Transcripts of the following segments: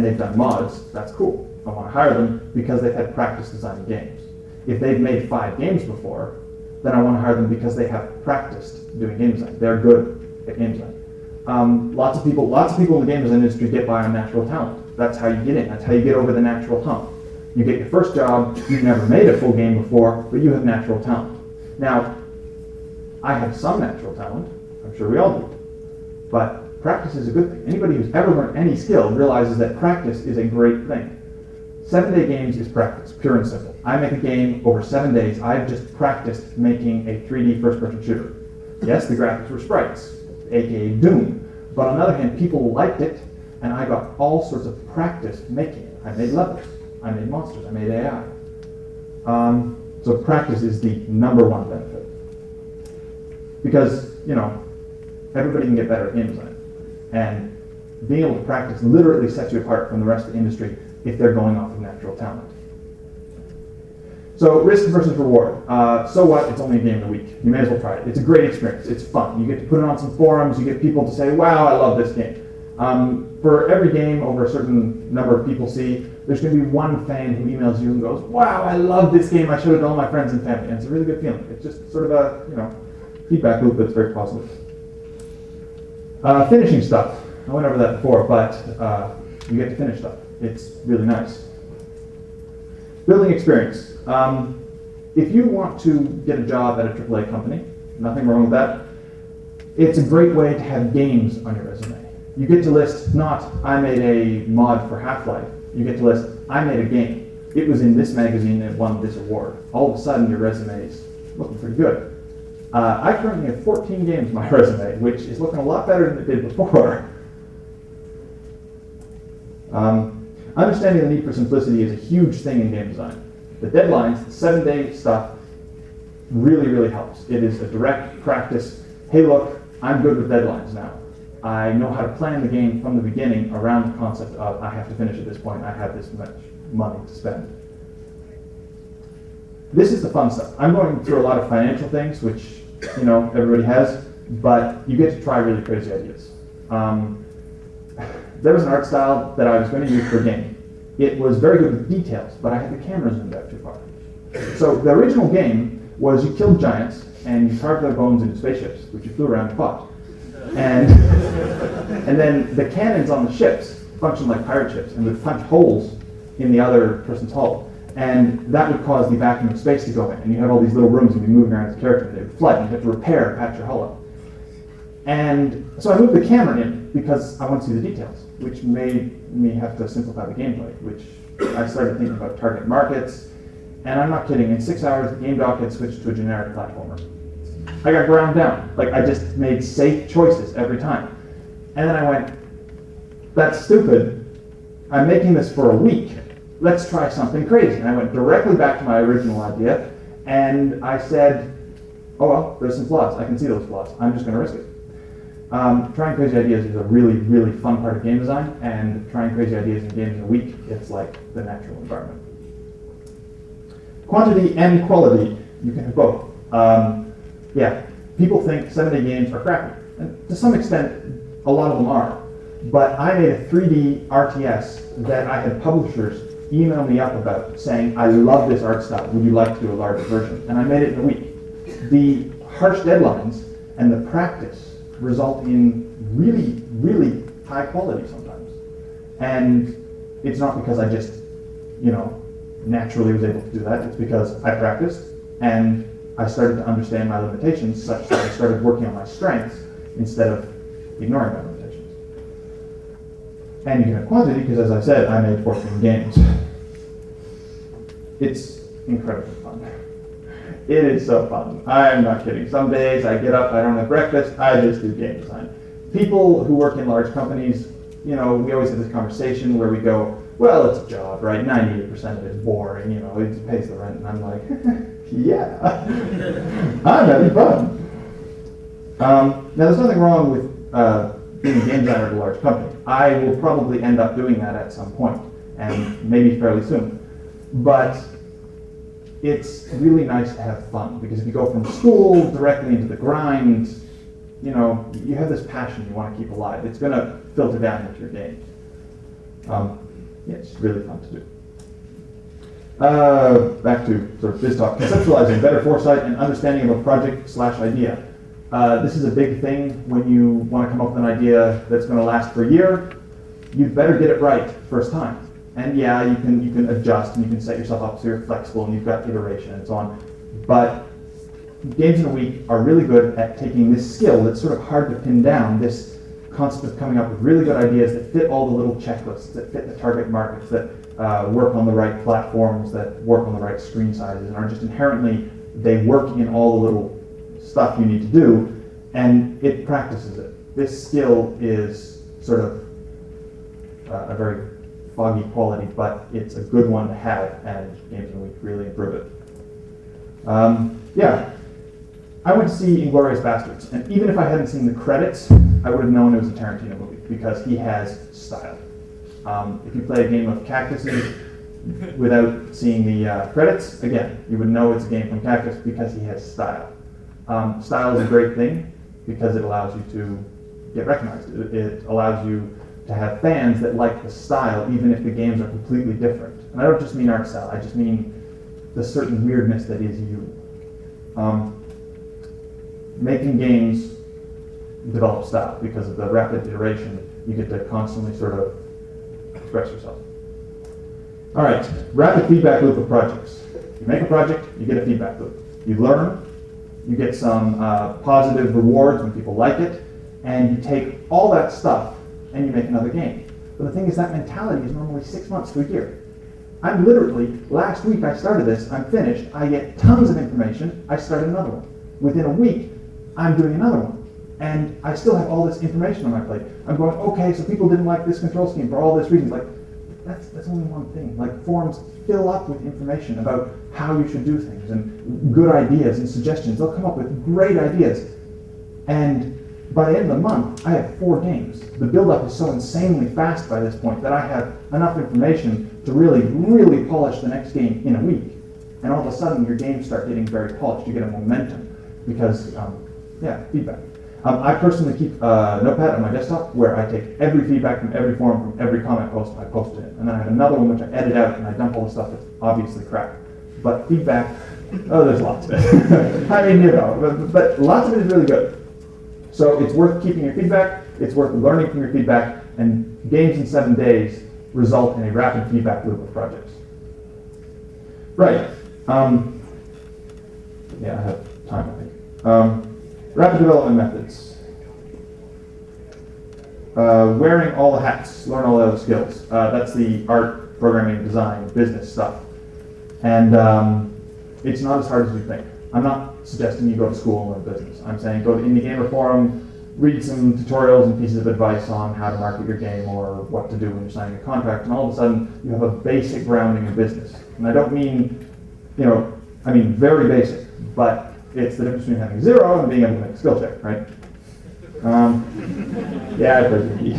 and they've done mods, that's cool. I want to hire them because they've had practice designing games. If they've made 5 games before, then I want to hire them because they have practiced doing game design. They're good at game design. Lots of people in the game design industry get by on natural talent. That's how you get in. That's how you get over the natural hump. You get your first job, you've never made a full game before, but you have natural talent. Now, I have some natural talent, I'm sure we all do, but practice is a good thing. Anybody who's ever learned any skill realizes that practice is a great thing. 7-day games is practice, pure and simple. I make a game over 7 days. I've just practiced making a 3D first-person shooter. Yes, the graphics were sprites, aka Doom, but on the other hand, people liked it, and I got all sorts of practice making it. I made levels, I made monsters, I made AI. So practice is the #1 benefit. Because, everybody can get better at game design. And being able to practice literally sets you apart from the rest of the industry if they're going off of natural talent. So risk versus reward. So what? It's only a game in a week. You may as well try it. It's a great experience. It's fun. You get to put it on some forums. You get people to say, wow, I love this game. For every game over a certain number of people see, there's going to be one fan who emails you and goes, wow, I love this game. I showed it to all my friends and family. And it's a really good feeling. It's just sort of a, feedback loop that's very positive. Finishing stuff. I went over that before, but you get to finish stuff. It's really nice. Building experience. If you want to get a job at a AAA company, nothing wrong with that. It's a great way to have games on your resume. You get to list not, I made a mod for Half-Life. You get to list, I made a game. It was in this magazine and it won this award. All of a sudden your resume is looking pretty good. I currently have 14 games on my resume, which is looking a lot better than it did before. Understanding the need for simplicity is a huge thing in game design. The deadlines, the 7-day stuff, really, really helps. It is a direct practice. Hey, look, I'm good with deadlines now. I know how to plan the game from the beginning around the concept of I have to finish at this point, I have this much money to spend. This is the fun stuff. I'm going through a lot of financial things, which everybody has, but you get to try really crazy ideas. There was an art style that I was going to use for a game. It was very good with details, but I had the camera zoomed out too far. So the original game was you killed giants and you carved their bones into spaceships, which you flew around and fought. And then the cannons on the ships functioned like pirate ships and would punch holes in the other person's hull. And that would cause the vacuum of space to go in. And you have all these little rooms and you'd be moving around as a character. They would flood and you have to repair and patch your hull up. And so I moved the camera in because I want to see the details, which made me have to simplify the gameplay, which I started thinking about target markets. And I'm not kidding, in 6 hours, the game dock had switched to a generic platformer. I got ground down. I just made safe choices every time. And then I went, that's stupid. I'm making this for a week. Let's try something crazy. And I went directly back to my original idea, and I said, oh well, there's some flaws. I can see those flaws. I'm just going to risk it. Trying crazy ideas is a really, really fun part of game design, and trying crazy ideas in games in a week, it's like the natural environment. Quantity and quality, you can have both. People think 7-day games are crappy, and to some extent, a lot of them are. But I made a 3D RTS that I had publishers email me up about, saying, I love this art style, would you like to do a larger version? And I made it in a week. The harsh deadlines and the practice result in really, really high quality sometimes. And it's not because I just, naturally was able to do that. It's because I practiced and I started to understand my limitations such that I started working on my strengths instead of ignoring my limitations. And you can have quantity because, as I said, I made 14 games. It's incredibly fun. It is so fun. I'm not kidding. Some days I get up, I don't have breakfast, I just do game design. People who work in large companies, we always have this conversation where we go, well, it's a job, right? 98% of it's boring, it pays the rent. And I'm like, yeah, I'm having fun. Now, there's nothing wrong with being a game designer at a large company. I will probably end up doing that at some point, and maybe fairly soon. But it's really nice to have fun, because if you go from school directly into the grind, you have this passion you want to keep alive. It's going to filter down into your game. Yeah, it's really fun to do. Back to sort of biz talk. Conceptualizing, better foresight and understanding of a project/idea. This is a big thing when you want to come up with an idea that's going to last for a year. You'd better get it right first time. And yeah, you can adjust and you can set yourself up so you're flexible and you've got iteration and so on. But games in a week are really good at taking this skill that's sort of hard to pin down, this concept of coming up with really good ideas that fit all the little checklists, that fit the target markets, that work on the right platforms, that work on the right screen sizes, and are just inherently, they work in all the little stuff you need to do, and it practices it. This skill is sort of a very foggy quality, but it's a good one to have, and games in a week really improve it. Yeah, I went to see Inglourious Basterds, and even if I hadn't seen the credits, I would have known it was a Tarantino movie, because he has style. If you play a game of Cactuses without seeing the credits, again, you would know it's a game from Cactus because he has style. Style is a great thing because it allows you to get recognized. It allows you to have fans that like the style, even if the games are completely different. And I don't just mean art style, I just mean the certain weirdness that is you. Making games develop style because of the rapid iteration. You get to constantly sort of express yourself. All right, rapid feedback loop of projects. You make a project, you get a feedback loop. You learn, you get some positive rewards when people like it, and you take all that stuff and you make another game. But the thing is, that mentality is normally 6 months to a year. I'm literally, last week I started this, I'm finished, I get tons of information, I started another one. Within a week, I'm doing another one. And I still have all this information on my plate. I'm going, okay, so people didn't like this control scheme for all this reasons. Like, that's only one thing. Like, forums fill up with information about how you should do things and good ideas and suggestions. They'll come up with great ideas. And by the end of the month, I have 4 games. The build-up is so insanely fast by this point that I have enough information to really, really polish the next game in a week. And all of a sudden, your games start getting very polished. You get a momentum because, feedback. I personally keep a notepad on my desktop where I take every feedback from every forum, from every comment post, I post it in. And then I have another one which I edit out and I dump all the stuff that's obviously crap. But feedback, there's lots of it. I mean, but lots of it is really good. So it's worth keeping your feedback, it's worth learning from your feedback, and games in 7 days result in a rapid feedback loop of projects. Right. I have time, I think. Rapid development methods. Wearing all the hats, learn all the other skills. That's the art, programming, design, business stuff. And it's not as hard as you think. I'm not suggesting you go to school and learn business. I'm saying go to Indie Gamer Forum, read some tutorials and pieces of advice on how to market your game or what to do when you're signing a contract, and all of a sudden you have a basic grounding in business. And I don't mean, I mean very basic, but it's the difference between having 0 and being able to make a skill check, right? I played the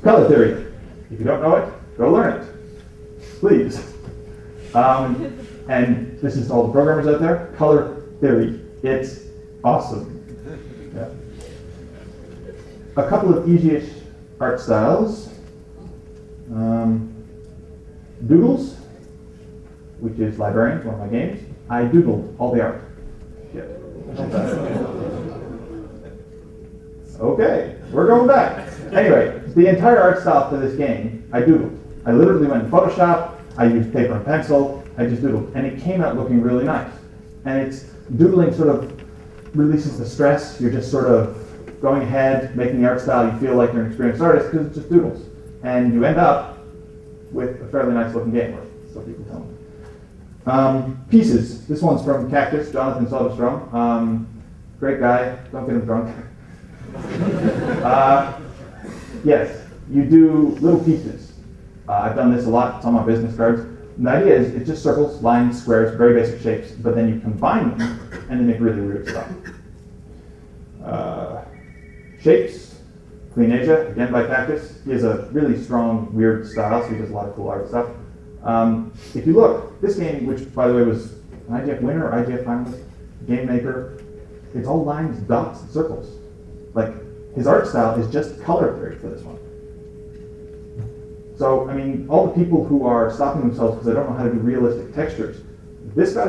Color theory. If you don't know it, go learn it, please. And this is to all the programmers out there. Color theory, it's awesome. Yeah. A couple of easy-ish art styles. Doodles, which is Librarians, one of my games. I doodled all the art. Yeah. Okay, we're going back. Anyway, the entire art style for this game, I doodled. I literally went in Photoshop, I used paper and pencil, I just doodled, and it came out looking really nice. And it's doodling sort of releases the stress. You're just sort of going ahead, making the art style. You feel like you're an experienced artist because it's just doodles, and you end up with a fairly nice looking game. Or so people tell me. Pieces. This one's from Cactus, Jonathan Soderstrom. Great guy. Don't get him drunk. Yes, you do little pieces. I've done this a lot. It's on my business cards. And the idea is it's just circles, lines, squares, very basic shapes, but then you combine them and they make really weird stuff. Shapes, Clean Asia, again by Cactus. He has a really strong, weird style, so he does a lot of cool art stuff. If you look, this game, which by the way was an IGF winner, IGF finalist, Game Maker, it's all lines, dots, and circles. Like, his art style is just color theory for this one. So, I mean, all the people who are stopping themselves because they don't know how to do realistic textures, this got